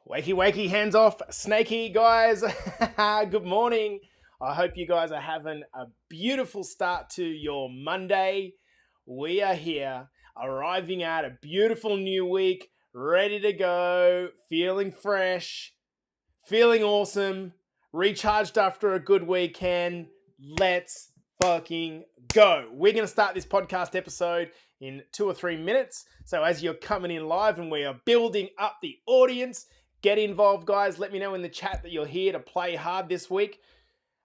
Wakey, wakey, hands off, snaky guys. Good morning. I hope you guys are having a beautiful start to your Monday. We are here, arriving at a beautiful new week, ready to go, feeling fresh, feeling awesome, recharged after a good weekend. Let's fucking go. We're going to start this podcast episode in 2 or 3 minutes. So as you're coming in live and we are building up the audience, get involved, guys. Let me know in the chat that you're here to play hard this week.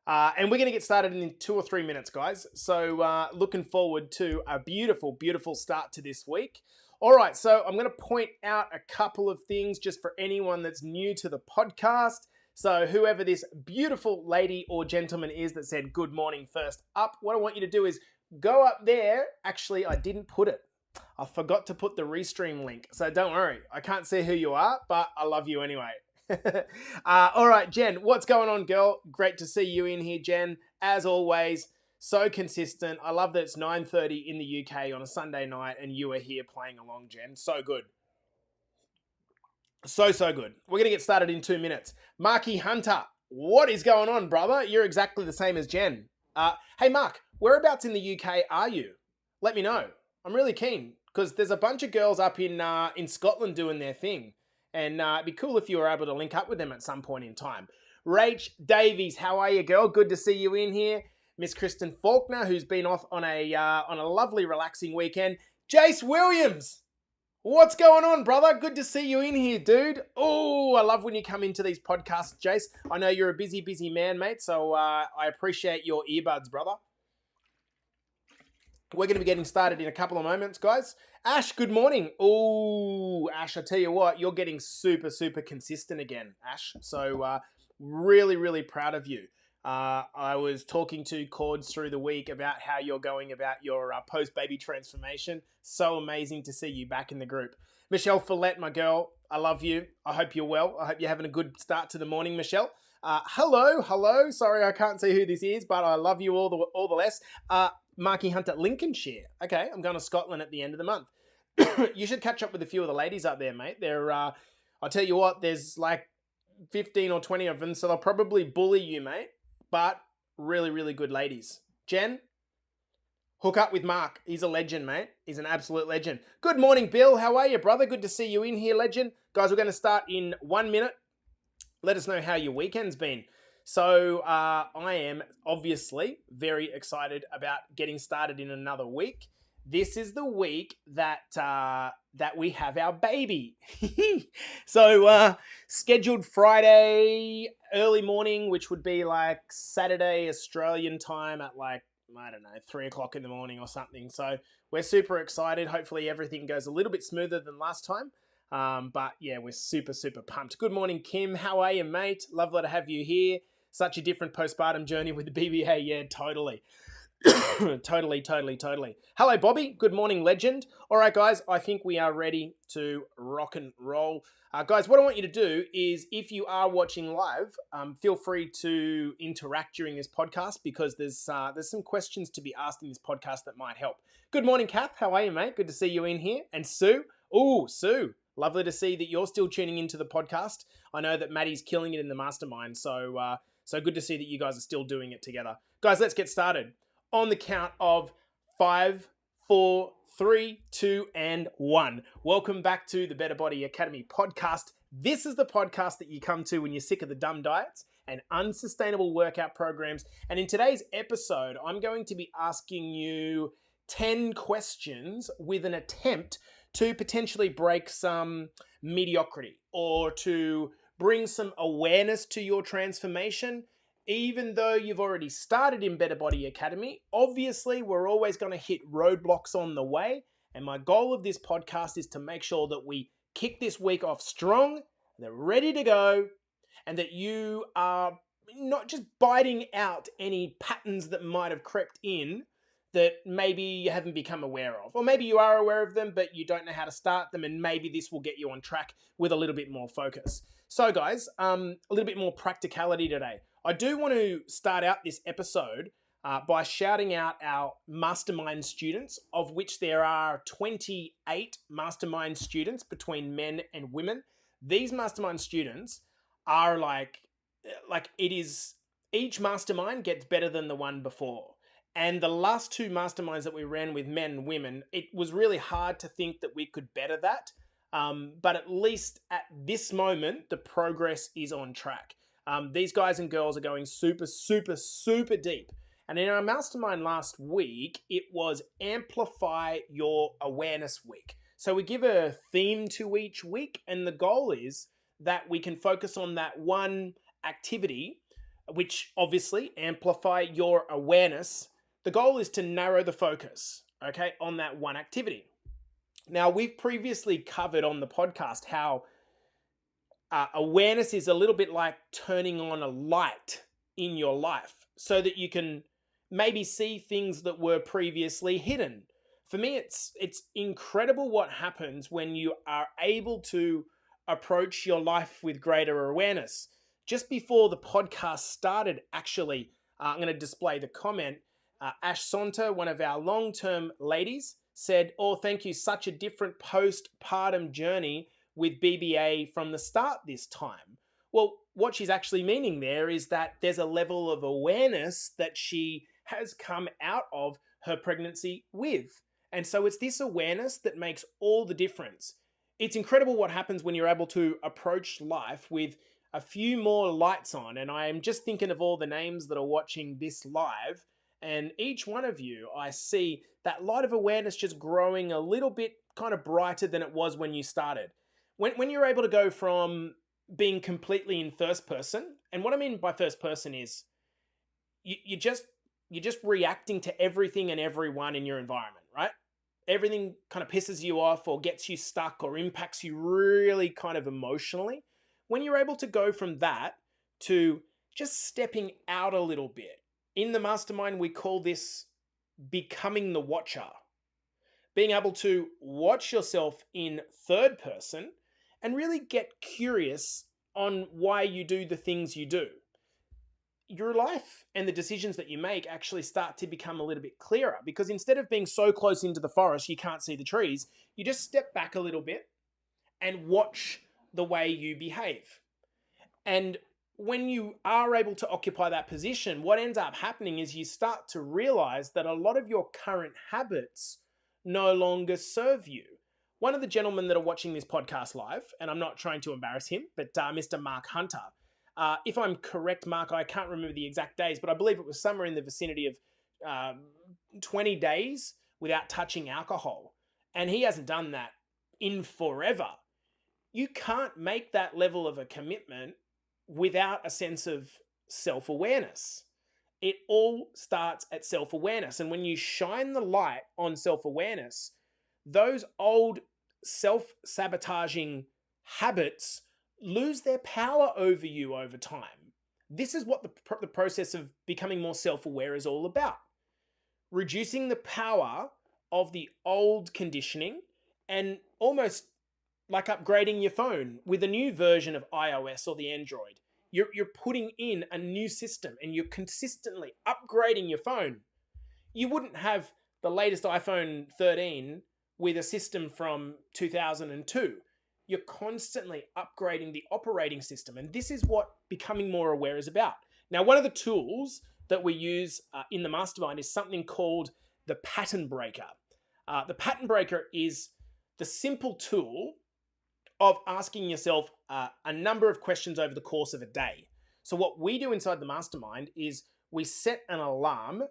And we're going to get started in 2 or 3 minutes, guys. So looking forward to a beautiful, beautiful start to this week. All right, so I'm going to point out a couple of things just for anyone that's new to the podcast. So whoever this beautiful lady or gentleman is that said good morning first up, what I want you to do is go up there. Actually, I didn't put it. I forgot to put the Restream link. So don't worry. I can't see who you are, but I love you anyway. All right, Jen, what's going on, girl? Great to see you in here, Jen. As always, so consistent. I love that it's 9:30 in the UK on a Sunday night and you are here playing along, Jen. So good. So good. We're going to get started in 2 minutes. Marky Hunter, what is going on, brother? You're exactly the same as Jen. Hey, Mark, whereabouts in the UK are you? Let me know. I'm really keen because there's a bunch of girls up in Scotland doing their thing. And it'd be cool if you were able to link up with them at some point in time. Rach Davies, how are you, girl? Good to see you in here. Miss Kristen Faulkner, who's been off on a lovely, relaxing weekend. Jace Williams, what's going on, brother? Good to see you in here, dude. Oh, I love when you come into these podcasts, Jace. I know you're a busy, busy man, mate, so I appreciate your earbuds, brother. We're going to be getting started in a couple of moments, guys. Ash, good morning. Oh, Ash, I tell you what, you're getting super, super consistent again, Ash. So really, really proud of you. I was talking to Cords through the week about how you're going about your post-baby transformation. So amazing to see you back in the group. Michelle Follette, my girl, I love you. I hope you're well. I hope you're having a good start to the morning, Michelle. Hello. Sorry, I can't see who this is, but I love you all the less. Marky Hunter, Lincolnshire. Okay, I'm going to Scotland at the end of the month. You should catch up with a few of the ladies up there, mate. They're, I'll tell you what, there's like 15 or 20 of them, so they'll probably bully you, mate. But really, really good ladies. Jen, hook up with Mark. He's a legend, mate. He's an absolute legend. Good morning, Bill. How are you, brother? Good to see you in here, legend. Guys, we're going to start in 1 minute. Let us know how your weekend's been. So I am obviously very excited about getting started in another week. This is the week that we have our baby. So scheduled Friday early morning, which would be like Saturday Australian time at like, I don't know, 3 o'clock in the morning or something. So we're super excited. Hopefully everything goes a little bit smoother than last time. But yeah, we're super, super pumped. Good morning, Kim. How are you, mate? Lovely to have you here. Such a different postpartum journey with the BBA. Yeah, totally. Totally. Hello, Bobby. Good morning, legend. All right, guys, I think we are ready to rock and roll. Guys, what I want you to do is if you are watching live, feel free to interact during this podcast because there's some questions to be asked in this podcast that might help. Good morning, Kath. How are you, mate? Good to see you in here. And Sue. Oh, Sue. Lovely to see that you're still tuning into the podcast. I know that Maddie's killing it in the mastermind, so good to see that you guys are still doing it together. Guys, let's get started. On the count of 5, 4, 3, 2, and 1. Welcome back to the Better Body Academy podcast. This is the podcast that you come to when you're sick of the dumb diets and unsustainable workout programs. And in today's episode, I'm going to be asking you 10 questions with an attempt to potentially break some mediocrity or to bring some awareness to your transformation. Even though you've already started in Better Body Academy, obviously we're always going to hit roadblocks on the way. And my goal of this podcast is to make sure that we kick this week off strong, they're ready to go, and that you are not just biting out any patterns that might have crept in that maybe you haven't become aware of. Or maybe you are aware of them, but you don't know how to start them, and maybe this will get you on track with a little bit more focus. So guys, a little bit more practicality today. I do want to start out this episode by shouting out our mastermind students, of which there are 28 mastermind students between men and women. these mastermind students are like it is, each mastermind gets better than the one before. And the last two masterminds that we ran with men and women, it was really hard to think that we could better that. But at least at this moment, the progress is on track. These guys and girls are going super, super, super deep. And in our mastermind last week, it was Amplify Your Awareness Week. So we give a theme to each week, and the goal is that we can focus on that one activity, which obviously amplify your awareness. The goal is to narrow the focus, okay, on that one activity. Now, we've previously covered on the podcast how awareness is a little bit like turning on a light in your life so that you can maybe see things that were previously hidden. For me, it's incredible what happens when you are able to approach your life with greater awareness. Just before the podcast started, actually, I'm going to display the comment. Ash Sonta, one of our long-term ladies, said, "Oh, thank you. Such a different postpartum journey with BBA from the start this time." Well, what she's actually meaning there is that there's a level of awareness that she has come out of her pregnancy with. And so it's this awareness that makes all the difference. It's incredible what happens when you're able to approach life with a few more lights on. And I am just thinking of all the names that are watching this live. And each one of you, I see that light of awareness just growing a little bit kind of brighter than it was when you started. When you're able to go from being completely in first person, and what I mean by first person is you're just reacting to everything and everyone in your environment, right? Everything kind of pisses you off or gets you stuck or impacts you really kind of emotionally. When you're able to go from that to just stepping out a little bit, in the mastermind, we call this becoming the watcher. Being able to watch yourself in third person and really get curious on why you do the things you do. Your life and the decisions that you make actually start to become a little bit clearer, because instead of being so close into the forest you can't see the trees, you just step back a little bit and watch the way you behave. And when you are able to occupy that position, what ends up happening is you start to realize that a lot of your current habits no longer serve you. One of the gentlemen that are watching this podcast live, and I'm not trying to embarrass him, but Mr. Mark Hunter, if I'm correct, Mark, I can't remember the exact days, but I believe it was somewhere in the vicinity of 20 days without touching alcohol. And he hasn't done that in forever. You can't make that level of a commitment without a sense of self-awareness. It all starts at self-awareness. And when you shine the light on self-awareness, those old self-sabotaging habits lose their power over you over time. This is what the process of becoming more self-aware is all about. Reducing the power of the old conditioning and almost like upgrading your phone with a new version of iOS or the Android. You're putting in a new system and you're consistently upgrading your phone. You wouldn't have the latest iPhone 13 with a system from 2002. You're constantly upgrading the operating system. And this is what becoming more aware is about. Now, one of the tools that we use in the mastermind is something called the pattern breaker. The pattern breaker is the simple tool of asking yourself a number of questions over the course of a day. So what we do inside the mastermind is we set an alarm,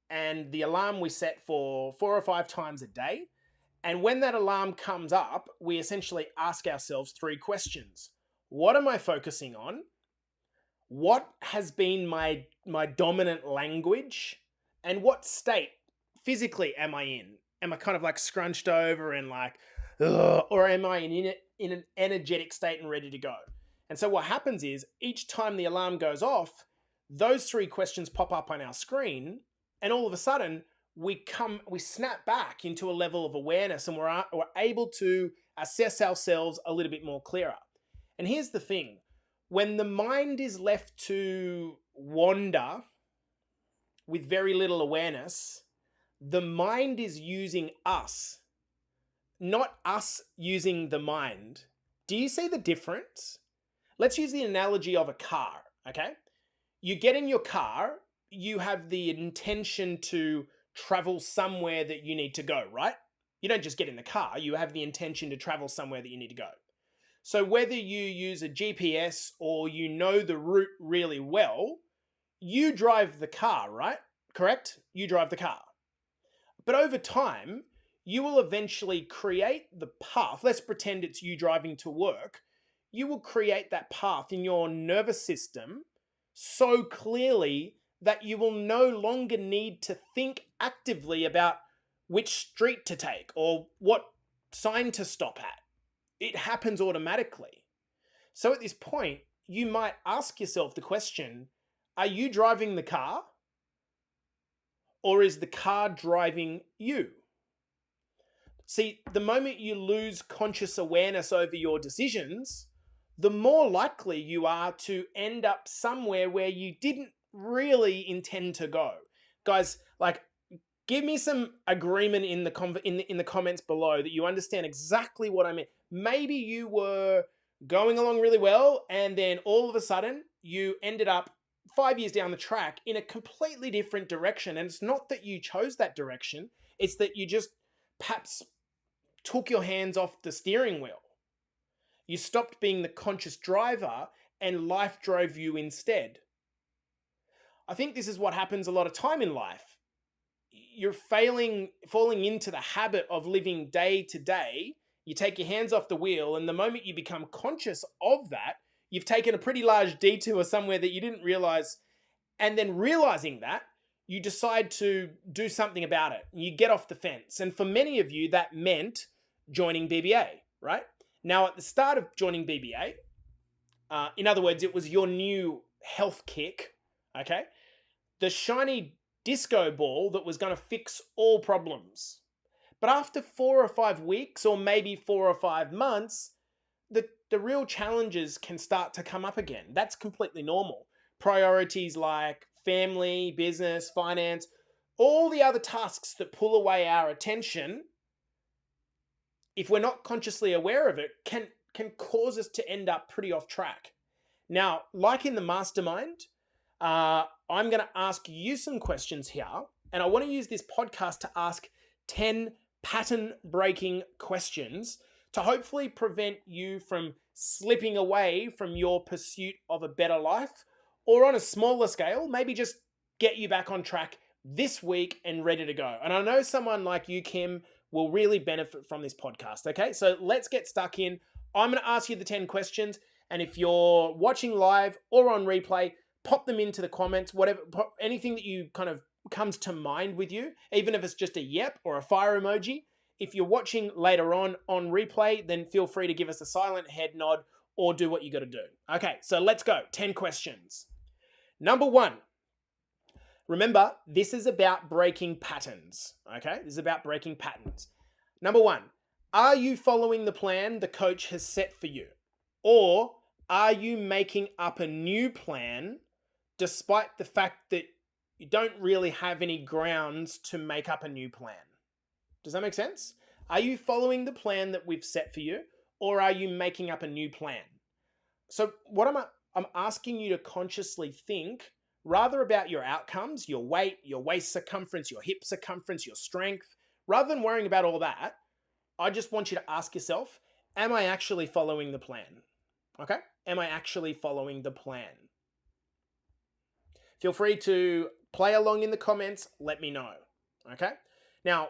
and the alarm we set for 4 or 5 times a day. And when that alarm comes up, we essentially ask ourselves 3 questions. What am I focusing on? What has been my dominant language? And what state physically am I in? Am I kind of like scrunched over and like, ugh, or am I in an energetic state and ready to go? And so what happens is each time the alarm goes off, those 3 questions pop up on our screen, and all of a sudden we snap back into a level of awareness, and we're able to assess ourselves a little bit more clearer. And here's the thing. When the mind is left to wander with very little awareness, the mind is using us, not us using the mind. Do you see the difference? Let's use the analogy of a car, okay? You get in your car, you have the intention to travel somewhere that you need to go, right? You don't just get in the car, you have the intention to travel somewhere that you need to go. So whether you use a GPS or you know the route really well, you drive the car, right? Correct? You drive the car. But over time, you will eventually create the path. Let's pretend it's you driving to work. You will create that path in your nervous system so clearly that you will no longer need to think actively about which street to take or what sign to stop at. It happens automatically. So at this point, you might ask yourself the question, are you driving the car? Or is the car driving you? See, the moment you lose conscious awareness over your decisions, the more likely you are to end up somewhere where you didn't really intend to go. Guys, like, give me some agreement in the comments below that you understand exactly what I mean. Maybe you were going along really well, and then all of a sudden you ended up 5 years down the track in a completely different direction. And it's not that you chose that direction, it's that you just perhaps took your hands off the steering wheel. You stopped being the conscious driver and life drove you instead. I think this is what happens a lot of time in life. You're falling into the habit of living day to day. You take your hands off the wheel, and the moment you become conscious of that, you've taken a pretty large detour somewhere that you didn't realize. And then realizing that, you decide to do something about it. You get off the fence. And for many of you, that meant joining BBA, right? Now, at the start of joining BBA, in other words, it was your new health kick, okay? The shiny disco ball that was going to fix all problems. But after 4 or 5 weeks, or maybe 4 or 5 months, the real challenges can start to come up again. That's completely normal. Priorities like family, business, finance, all the other tasks that pull away our attention, if we're not consciously aware of it, can cause us to end up pretty off track. Now, like in the mastermind, I'm going to ask you some questions here, and I want to use this podcast to ask 10 pattern-breaking questions to hopefully prevent you from slipping away from your pursuit of a better life, or on a smaller scale, maybe just get you back on track this week and ready to go. And I know someone like you, Kim, will really benefit from this podcast, okay? So let's get stuck in. I'm going to ask you the 10 questions, and if you're watching live or on replay, pop them into the comments, whatever, anything that you kind of comes to mind with you, even if it's just a yep or a fire emoji. If you're watching later on replay, then feel free to give us a silent head nod or do what you got to do. Okay, so let's go. 10 questions. Number 1. Remember, this is about breaking patterns, okay? This is about breaking patterns. Number 1, are you following the plan the coach has set for you? Or are you making up a new plan despite the fact that you don't really have any grounds to make up a new plan? Does that make sense? Are you following the plan that we've set for you, or are you making up a new plan? So what I'm asking you to consciously think rather about your outcomes, your weight, your waist circumference, your hip circumference, your strength. Rather than worrying about all that, I just want you to ask yourself, am I actually following the plan? Okay? Am I actually following the plan? Feel free to play along in the comments. Let me know. Okay? Now,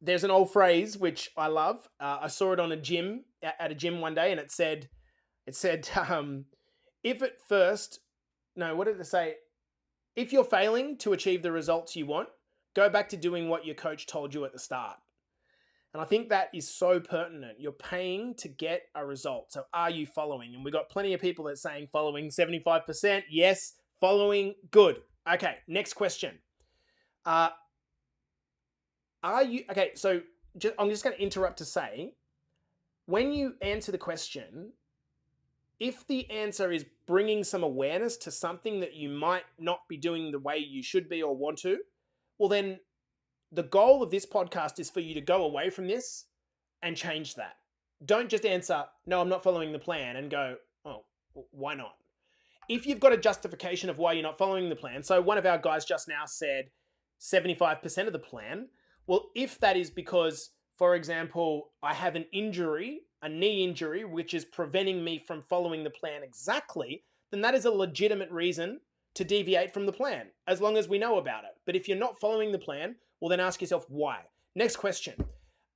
there's an old phrase which I love. I saw it on at a gym one day, and it said, if at first, no, what did it say? If you're failing to achieve the results you want, go back to doing what your coach told you at the start. And I think that is so pertinent. You're paying to get a result. So are you following? And we've got plenty of people that are saying following 75%. Yes, following, good. Okay, next question. Are you, okay, so I'm just going to interrupt to say, when you answer the question, if the answer is bringing some awareness to something that you might not be doing the way you should be or want to, well then the goal of this podcast is for you to go away from this and change that. Don't just answer, no, I'm not following the plan, and go, oh, why not? If you've got a justification of why you're not following the plan, so one of our guys just now said 75% of the plan, well, if that is because, for example, I have an injury, a knee injury, which is preventing me from following the plan exactly, then that is a legitimate reason to deviate from the plan, as long as we know about it. But if you're not following the plan, well, then ask yourself why. Next question.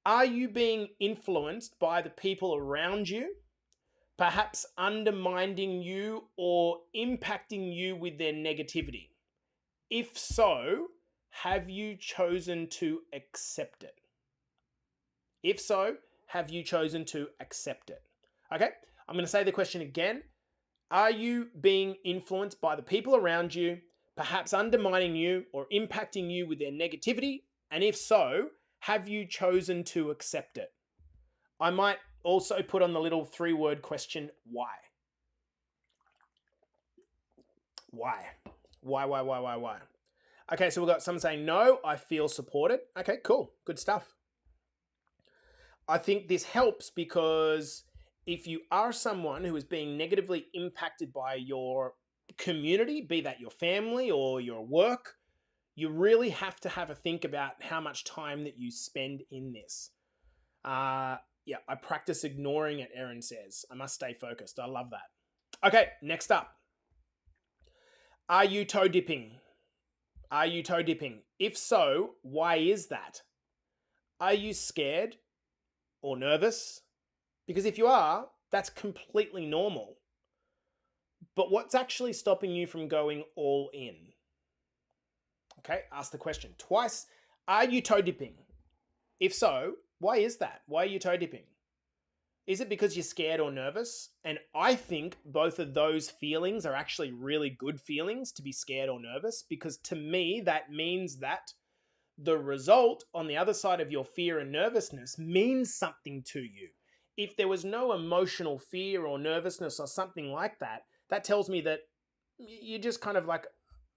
Are you being influenced by the people around you, perhaps undermining you or impacting you with their negativity? If so, have you chosen to accept it? If so, have you chosen to accept it? Okay, I'm going to say the question again. Are you being influenced by the people around you, perhaps undermining you or impacting you with their negativity? And if so, have you chosen to accept it? I might also put on the little 3-word question, why? Why? Why? Okay, so we've got someone saying, no, I feel supported. Okay, cool. Good stuff. I think this helps because if you are someone who is being negatively impacted by your community, be that your family or your work, you really have to have a think about how much time that you spend in this. Yeah, I practice ignoring it, Erin says. I must stay focused. I love that. Okay, next up. Are you toe dipping? Are you toe dipping? If so, why is that? Are you scared or nervous? Because if you are, that's completely normal. But what's actually stopping you from going all in? Okay, ask the question twice. Are you toe dipping? If so, why is that? Why are you toe dipping? Is it because you're scared or nervous? And I think both of those feelings are actually really good feelings, to be scared or nervous, because to me, that means that the result on the other side of your fear and nervousness means something to you. If there was no emotional fear or nervousness or something like that, that tells me that you're just kind of like,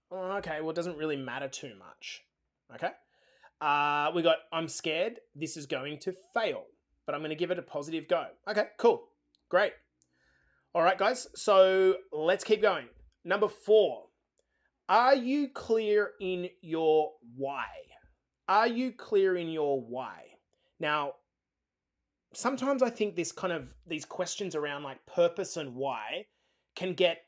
oh, okay, well, it doesn't really matter too much. Okay? We got, I'm scared. This is going to fail, but I'm going to give it a positive go. Okay, cool. Great. All right, guys. So let's keep going. Number 4. Are you clear in your why? Are you clear in your why? Now, sometimes I think these questions around like purpose and why can get,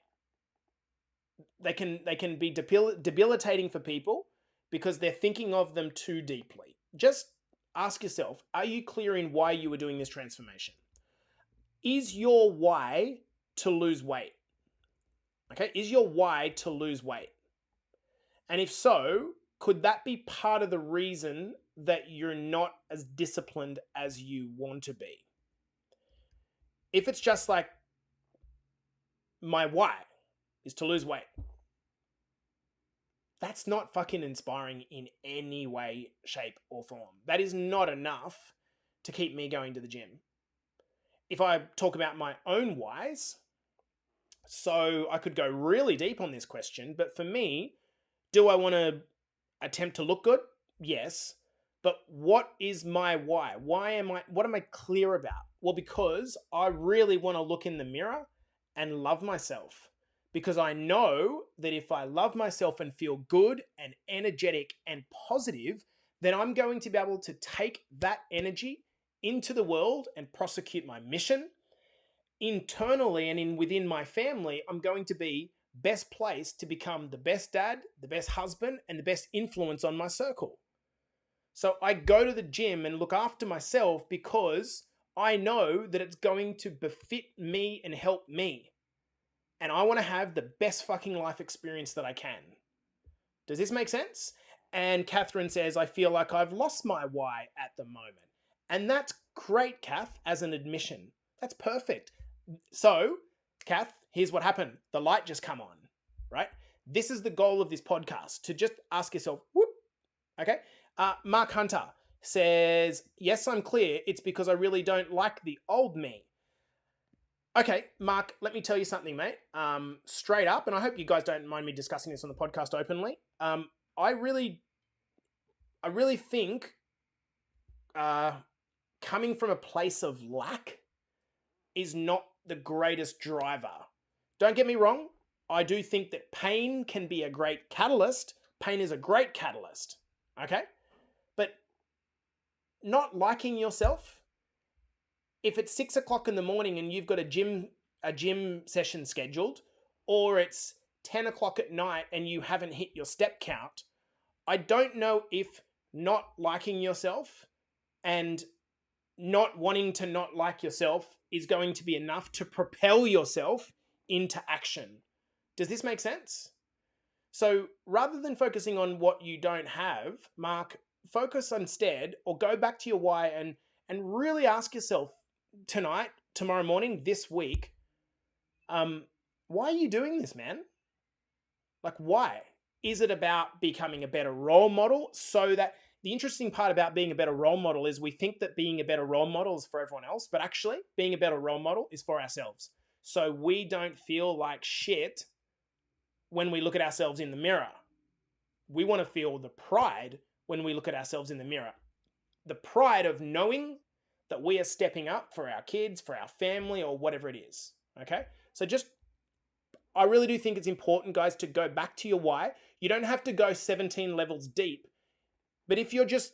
they can be debilitating for people because they're thinking of them too deeply. Just ask yourself, are you clear in why you were doing this transformation? Is your why to lose weight? Okay, is your why to lose weight? And if so, could that be part of the reason that you're not as disciplined as you want to be? If it's just like, my why is to lose weight, that's not fucking inspiring in any way, shape, or form. That is not enough to keep me going to the gym. If I talk about my own whys, so I could go really deep on this question, but for me, do I want to attempt to look good? Yes. But what is my why? What am I clear about? Well, because I really want to look in the mirror and love myself. Because I know that if I love myself and feel good and energetic and positive, then I'm going to be able to take that energy into the world and prosecute my mission. Internally and within my family, I'm going to be best placed to become the best dad, the best husband, and the best influence on my circle. So I go to the gym and look after myself because I know that it's going to befit me and help me. And I want to have the best fucking life experience that I can. Does this make sense? And Catherine says, I feel like I've lost my why at the moment. And that's great, Kath, as an admission. That's perfect. So, Kath, here's what happened. The light just come on, right? This is the goal of this podcast, to just ask yourself, whoop, okay? Mark Hunter says, yes, I'm clear. It's because I really don't like the old me. Okay, Mark, let me tell you something, mate. Straight up, and I hope you guys don't mind me discussing this on the podcast openly. I really think coming from a place of lack is not the greatest driver. Don't get me wrong. I do think that pain can be a great catalyst. Pain is a great catalyst. Okay? But not liking yourself, if it's 6 o'clock in the morning and you've got a gym session scheduled, or it's 10 o'clock at night and you haven't hit your step count, I don't know if not liking yourself and not wanting to not like yourself is going to be enough to propel yourself into action. Does this make sense? So rather than focusing on what you don't have, Mark, focus instead, or go back to your why and really ask yourself tonight, tomorrow morning, this week, why are you doing this, man? Like, why? Is it about becoming a better role model? So that the interesting part about being a better role model is we think that being a better role model is for everyone else, but actually being a better role model is for ourselves. So we don't feel like shit when we look at ourselves in the mirror. We want to feel the pride when we look at ourselves in the mirror. The pride of knowing that we are stepping up for our kids, for our family, or whatever it is. Okay? So I really do think it's important, guys, to go back to your why. You don't have to go 17 levels deep, but if you're just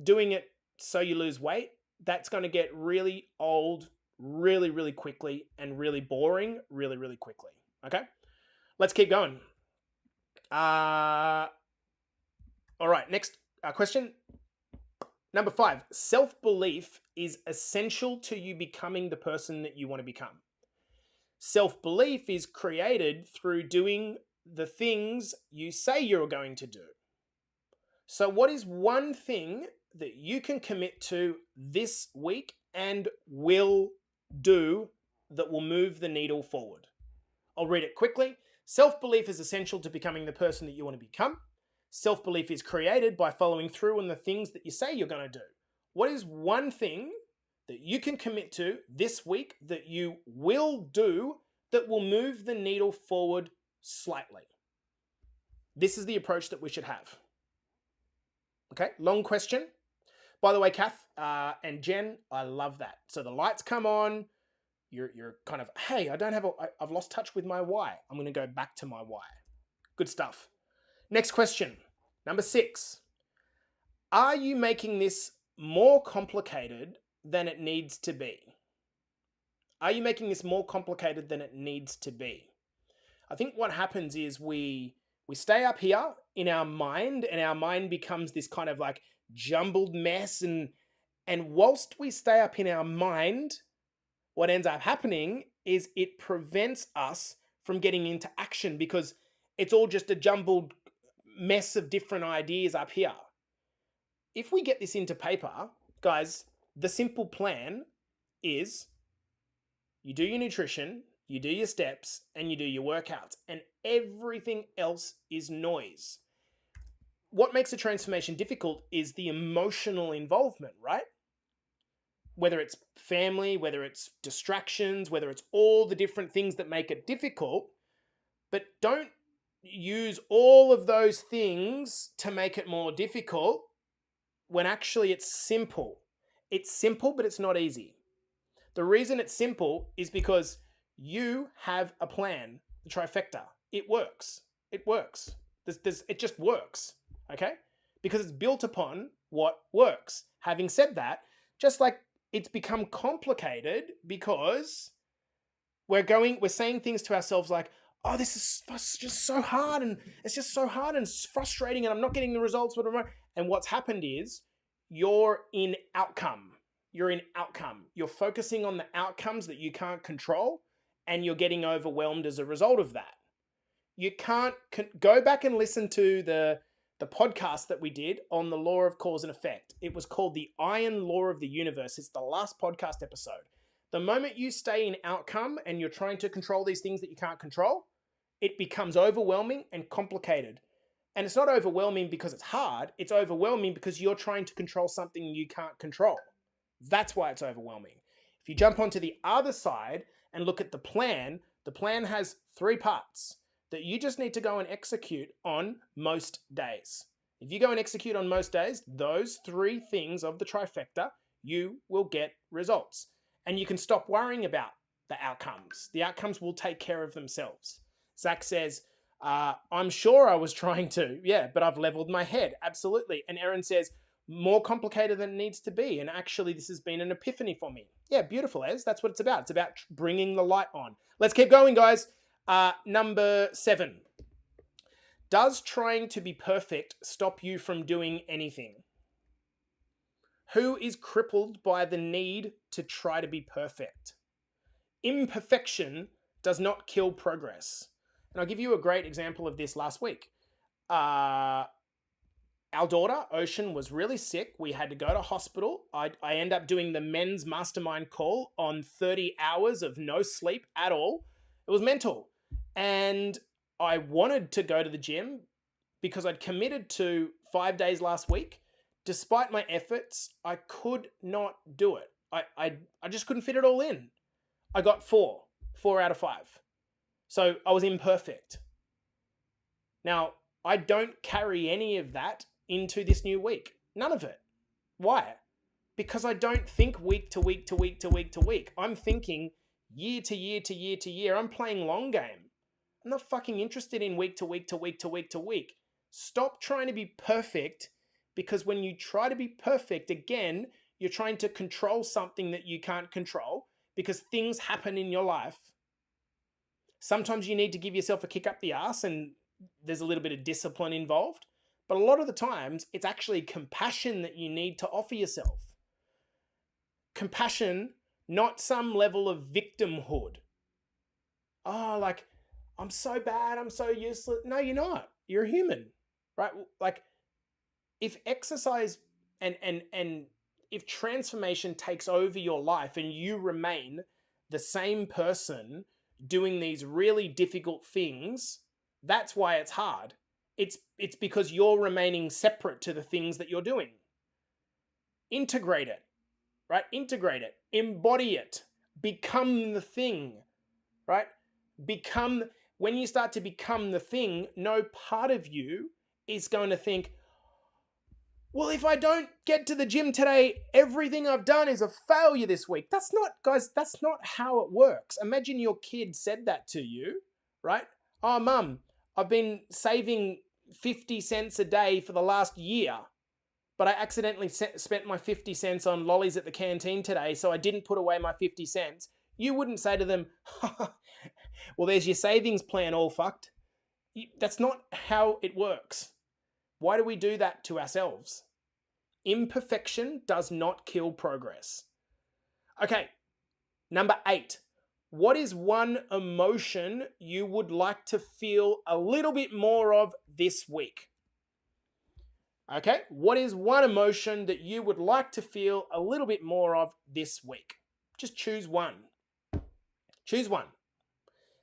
doing it so you lose weight, that's going to get really old really, really quickly and really boring really, really quickly. Okay? Let's keep going. All right, next question. Number 5, self-belief is essential to you becoming the person that you want to become. Self-belief is created through doing the things you say you're going to do. So what is one thing that you can commit to this week and will do that will move the needle forward? I'll read it quickly. Self-belief is essential to becoming the person that you want to become. Self-belief is created by following through on the things that you say you're going to do. What is one thing that you can commit to this week that you will do that will move the needle forward slightly? This is the approach that we should have. Okay, long question. By the way, Kath and Jen, I love that. So the lights come on. You're kind of, hey, I've lost touch with my why. I'm going to go back to my why. Good stuff. Next question, number 6. Are you making this more complicated than it needs to be? Are you making this more complicated than it needs to be? I think what happens is we stay up here in our mind, and our mind becomes this kind of like jumbled mess. And whilst we stay up in our mind, what ends up happening is it prevents us from getting into action because it's all just a jumbled mess of different ideas up here. If we get this into paper, guys, the simple plan is you do your nutrition, you do your steps, and you do your workouts, and everything else is noise. What makes a transformation difficult is the emotional involvement, right? Whether it's family, whether it's distractions, whether it's all the different things that make it difficult, but don't use all of those things to make it more difficult when actually it's simple. It's simple, but it's not easy. The reason it's simple is because you have a plan, the trifecta. It works. It works. It just works, okay? Because it's built upon what works. Having said that, just like it's become complicated because we're saying things to ourselves like, oh, this is just so hard, and it's just so hard and it's frustrating, and I'm not getting the results. And what's happened is you're in outcome. You're focusing on the outcomes that you can't control, and you're getting overwhelmed as a result of that. You can't go back and listen to the podcast that we did on the law of cause and effect. It was called the Iron Law of the Universe. It's the last podcast episode. The moment you stay in outcome and you're trying to control these things that you can't control, it becomes overwhelming and complicated. And it's not overwhelming because it's hard. It's overwhelming because you're trying to control something you can't control. That's why it's overwhelming. If you jump onto the other side and look at the plan has 3 parts that you just need to go and execute on most days. If you go and execute on most days, those 3 things of the trifecta, you will get results. And you can stop worrying about the outcomes. The outcomes will take care of themselves. Zach says, I'm sure I was trying to, yeah, but I've leveled my head. Absolutely. And Erin says, more complicated than it needs to be. And actually, this has been an epiphany for me. Yeah, beautiful, Ez. That's what it's about. It's about bringing the light on. Let's keep going, guys. Number 7. Does trying to be perfect stop you from doing anything? Who is crippled by the need to try to be perfect? Imperfection does not kill progress. And I'll give you a great example of this last week. Our daughter, Ocean, was really sick. We had to go to hospital. I end up doing the men's mastermind call on 30 hours of no sleep at all. It was mental. And I wanted to go to the gym because I'd committed to 5 days last week. Despite my efforts, I could not do it. I just couldn't fit it all in. I got 4 out of 5. So I was imperfect. Now, I don't carry any of that into this new week. None of it. Why? Because I don't think week to week to week to week to week. I'm thinking year to year to year to year. I'm playing long game. I'm not fucking interested in week to week to week to week to week. Stop trying to be perfect, because when you try to be perfect, again, you're trying to control something that you can't control, because things happen in your life. Sometimes you need to give yourself a kick up the ass, and there's a little bit of discipline involved. But a lot of the times, it's actually compassion that you need to offer yourself. Compassion, not some level of victimhood. Oh, like, I'm so bad, I'm so useless. No, you're not. You're a human, right? Like, if exercise and if transformation takes over your life and you remain the same person doing these really difficult things, that's why it's hard. It's because you're remaining separate to the things that you're doing. Integrate it, right? Integrate it. Embody it. Become the thing, right? When you start to become the thing, no part of you is going to think, well, if I don't get to the gym today, everything I've done is a failure this week. That's not, guys, that's not how it works. Imagine your kid said that to you, right? Oh, mum, I've been saving 50 cents a day for the last year, but I accidentally spent my 50 cents on lollies at the canteen today, so I didn't put away my 50 cents. You wouldn't say to them, well, there's your savings plan all fucked. That's not how it works. Why do we do that to ourselves? Imperfection does not kill progress. Okay, number 8. What is one emotion you would like to feel a little bit more of this week? Okay, what is one emotion that you would like to feel a little bit more of this week? Just choose one. Choose one.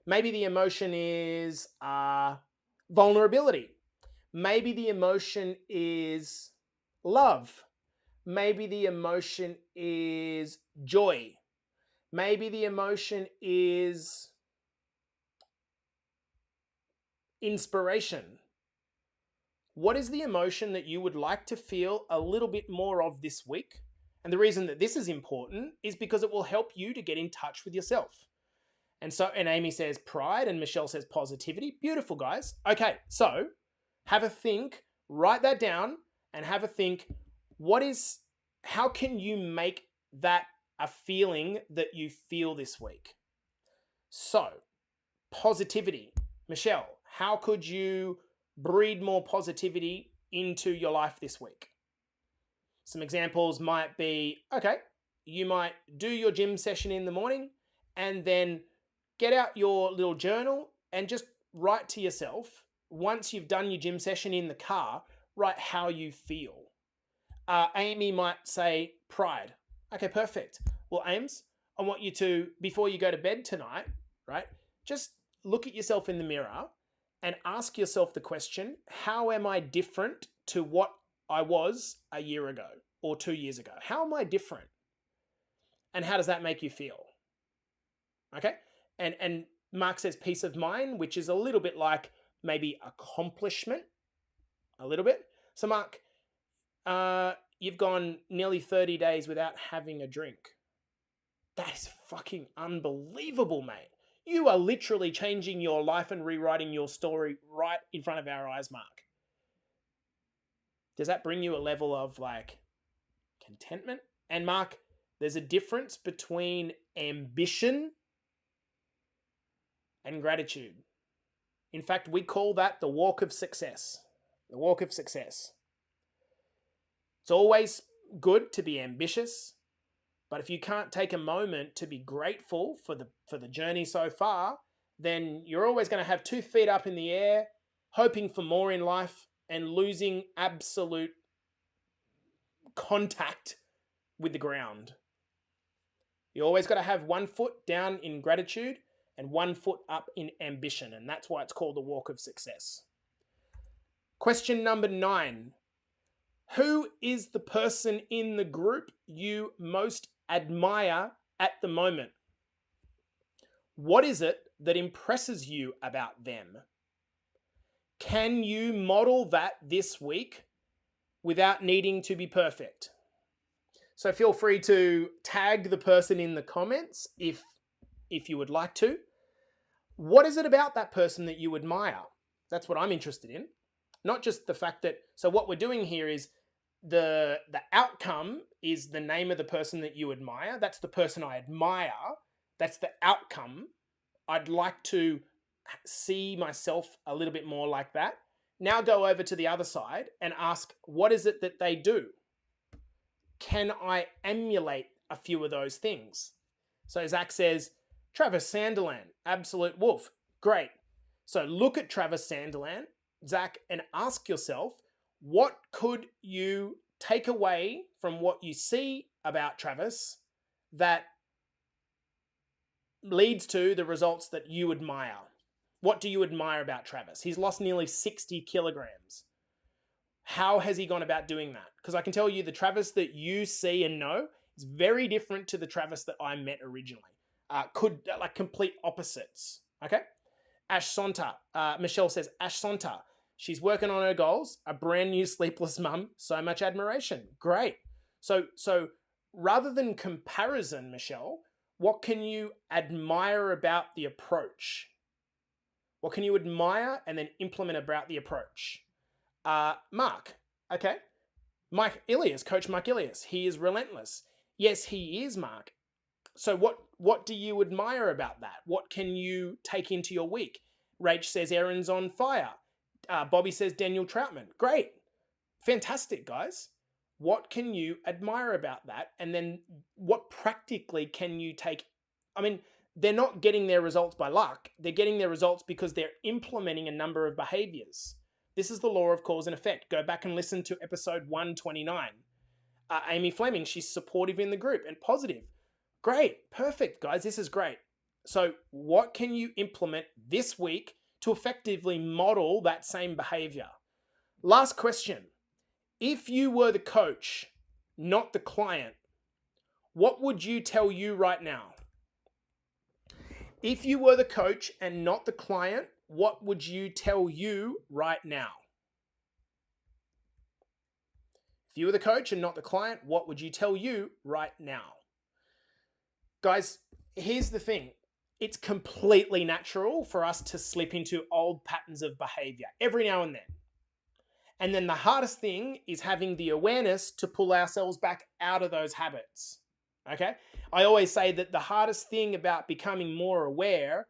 Maybe the emotion is vulnerability. Maybe the emotion is love. Maybe the emotion is joy. Maybe the emotion is inspiration. What is the emotion that you would like to feel a little bit more of this week? And the reason that this is important is because it will help you to get in touch with yourself. And Amy says pride, and Michelle says positivity. Beautiful, guys. Okay, so have a think, write that down, and have a think, how can you make that a feeling that you feel this week? So, positivity. Michelle, how could you breed more positivity into your life this week? Some examples might be, okay, you might do your gym session in the morning and then get out your little journal and just write to yourself, once you've done your gym session in the car, write how you feel. Amy might say pride. Okay, perfect. Well, Ames, I want you to, before you go to bed tonight, right, just look at yourself in the mirror and ask yourself the question, how am I different to what I was a year ago or 2 years ago? How am I different? And how does that make you feel? Okay? And Mark says peace of mind, which is a little bit like maybe accomplishment, a little bit. So Mark, you've gone nearly 30 days without having a drink. That is fucking unbelievable, mate. You are literally changing your life and rewriting your story right in front of our eyes, Mark. Does that bring you a level of like contentment? And Mark, there's a difference between ambition and gratitude. In fact, we call that the walk of success. The walk of success. It's always good to be ambitious, but if you can't take a moment to be grateful for the journey so far, then you're always going to have 2 feet up in the air, hoping for more in life and losing absolute contact with the ground. You always got to have 1 foot down in gratitude and 1 foot up in ambition, and that's why it's called the walk of success. Question number 9. Who is the person in the group you most admire at the moment? What is it that impresses you about them? Can you model that this week without needing to be perfect? So feel free to tag the person in the comments if you would like to. What is it about that person that you admire? That's what I'm interested in. Not just the fact that, so what we're doing here is the outcome is the name of the person that you admire. That's the person I admire. That's the outcome. I'd like to see myself a little bit more like that. Now go over to the other side and ask, what is it that they do? Can I emulate a few of those things? So Zach says, Travis Sanderland, absolute wolf. Great. So look at Travis Sanderland, Zach, and ask yourself, what could you take away from what you see about Travis that leads to the results that you admire? What do you admire about Travis? He's lost nearly 60 kilograms. How has he gone about doing that? Because I can tell you the Travis that you see and know is very different to the Travis that I met originally. Like complete opposites. Okay? Ash Sonta. Michelle says, Ash Sonta. She's working on her goals. A brand new sleepless mum. So much admiration. Great. So rather than comparison, Michelle, what can you admire about the approach? What can you admire and then implement about the approach? Mark, okay. Mike Ilias, Coach Mike Ilias. He is relentless. Yes, he is, Mark. So what do you admire about that? What can you take into your week? Rach says Aaron's on fire. Bobby says Daniel Troutman. Great. Fantastic, guys. What can you admire about that? And then what practically can you take? I mean, they're not getting their results by luck. They're getting their results because they're implementing a number of behaviors. This is the law of cause and effect. Go back and listen to episode 129. Amy Fleming, she's supportive in the group and positive. Great. Perfect, guys. This is great. So what can you implement this week to effectively model that same behavior? Last question. If you were the coach, not the client, what would you tell you right now? If you were the coach and not the client, what would you tell you right now? If you were the coach and not the client, what would you tell you right now? Guys, here's the thing. It's completely natural for us to slip into old patterns of behavior every now and then. And then the hardest thing is having the awareness to pull ourselves back out of those habits. Okay? I always say that the hardest thing about becoming more aware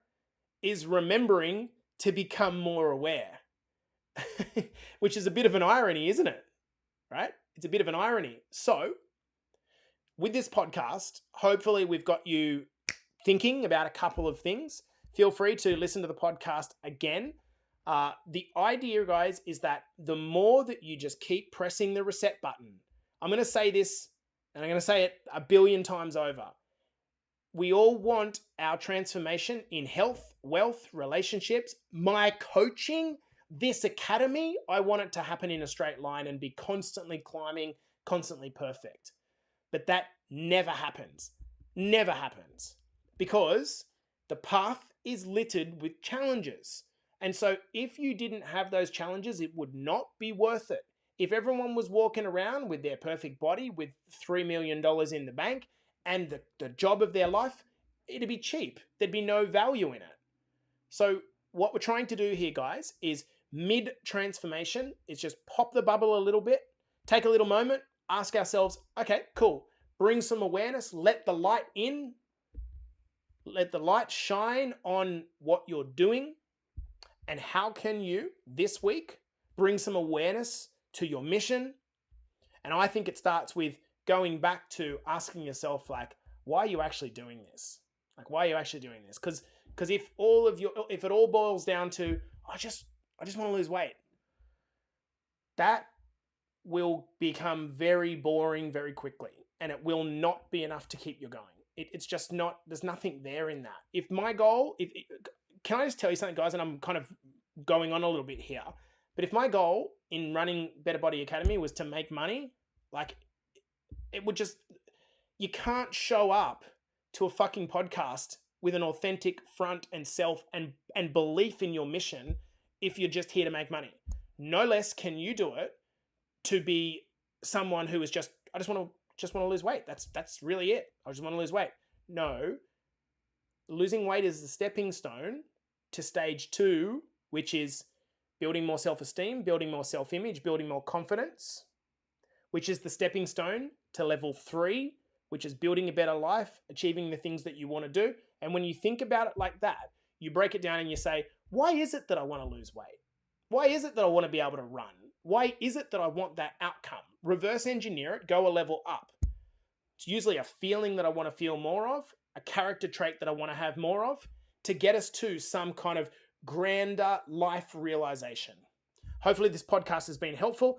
is remembering to become more aware. Which is a bit of an irony, isn't it? Right? It's a bit of an irony. So, with this podcast, hopefully we've got you thinking about a couple of things. Feel free to listen to the podcast again. The idea, guys, is that the more that you just keep pressing the reset button, I'm going to say this, and I'm going to say it a billion times over. We all want our transformation in health, wealth, relationships. My coaching, this academy, I want it to happen in a straight line and be constantly climbing, constantly perfect. But that never happens. Never happens. Because the path is littered with challenges. And so if you didn't have those challenges, it would not be worth it. If everyone was walking around with their perfect body, with $3 million in the bank, and the job of their life, it'd be cheap. There'd be no value in it. So what we're trying to do here, guys, is mid-transformation is just pop the bubble a little bit, take a little moment, ask ourselves, okay, cool. Bring some awareness, let the light in, let the light shine on what you're doing. And how can you, this week, bring some awareness to your mission? And I think it starts with going back to asking yourself, like, why are you actually doing this? Like, why are you actually doing this? Because if it all boils down to, I just want to lose weight, that will become very boring very quickly, and it will not be enough to keep you going. It's just not, there's nothing there in that. If my goal, can I just tell you something, guys, and I'm kind of going on a little bit here, but if my goal in running Better Body Academy was to make money, like, it would just, you can't show up to a fucking podcast with an authentic front and self and belief in your mission if you're just here to make money. No less can you do it to be someone who is just, I just want to lose weight. That's really it. I just want to lose weight. No, losing weight is the stepping stone to stage 2, which is building more self-esteem, building more self-image, building more confidence, which is the stepping stone to level 3, which is building a better life, achieving the things that you want to do. And when you think about it like that, you break it down and you say, why is it that I want to lose weight? Why is it that I want to be able to run? Why is it that I want that outcome? Reverse engineer it, go a level up. It's usually a feeling that I want to feel more of, a character trait that I want to have more of, to get us to some kind of grander life realization. Hopefully this podcast has been helpful.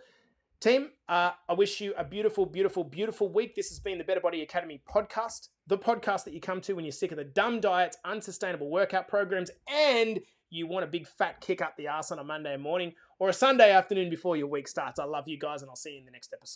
Team, I wish you a beautiful, beautiful, beautiful week. This has been the Better Body Academy podcast, the podcast that you come to when you're sick of the dumb diets, unsustainable workout programs, and you want a big fat kick up the arse on a Monday morning or a Sunday afternoon before your week starts. I love you guys, and I'll see you in the next episode.